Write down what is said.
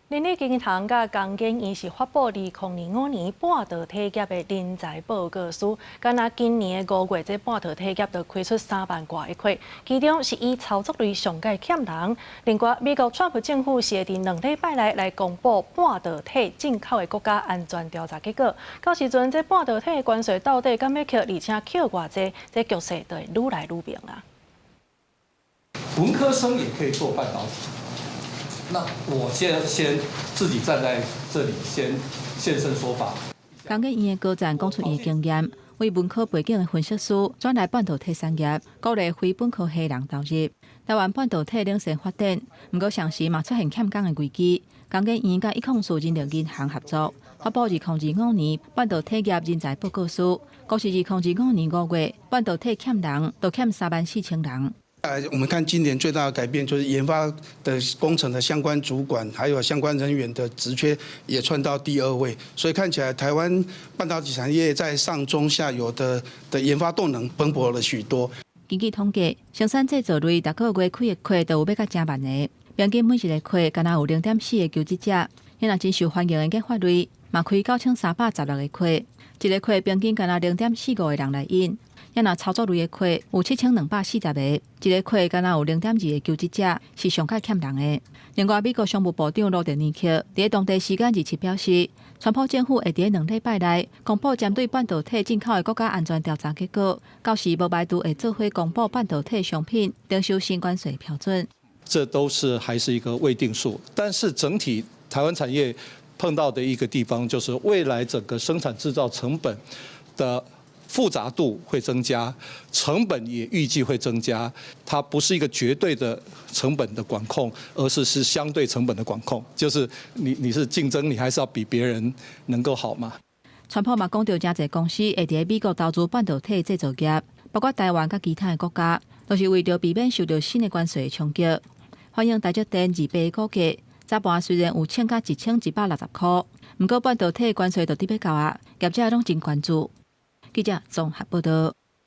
人力银行甲工研院是发布2025年半导体业的人才报告书，敢若今年的5月，这半导体业就开出3万多个缺，其中是以操作率上界欠人。另外，美国川普政府是会伫2礼拜内来公布半导体进口的国家安全调查结果，到时阵这半导体的关税到底敢要扣，而且扣偌济，这局势就会愈来愈明啊。文科生也可以做半导体。 那我先自己站在这里，先现身说法。工研院的高层讲出伊的经验，为文科背景的分析师转来半导体产业，鼓励非本科系人投入。台湾半导体领先发展，不过上时嘛出现欠工的危机。工研院甲104人力银行合作，发布2025年半导体业人才报告书，估是2025年5月半导体欠人都欠34000人。 我们看今年最大的改变就是研发的工程的相关主管，还有相关人员的职缺也窜到第2位，所以看起来台湾半导体产业在上中下游的研发动能蓬勃了许多。根据统计，生产制造类逐个月开的缺都有要甲正万个，平均每一个缺敢若有0.4个求职者，因若真受欢迎的研发类嘛开9316个缺，一个缺平均敢若0.45个人来应。 因若操作类的缺有7240个，一个缺敢若有0.2个求职者是上界欠人的。另外，美国商务部长罗德尼克伫当地时间27表示，川普政府会伫2礼拜内公布针对半导体进口的国家安全调查结果，到时无排除会做伙公布半导体商品征收新关税标准。这都是还是一个未定数，但是整体台湾产业碰到的一个地方，就是未来整个生产制造成本的 复杂度会增加，成本也预计会增加。它不是一个绝对的成本的管控，而是相对成本的管控。就是你是竞争，你还是要比别人能够好嘛。川普嘛讲到，真侪公司会伫美国投资半导体制造业，包括台湾甲其他的国家，都是为着避免受到新的关税冲击。欢迎台积电2倍股价，早盘虽然有称到1160块，不过半导体关税到底要到啊，业者拢真关注。记者综合报道。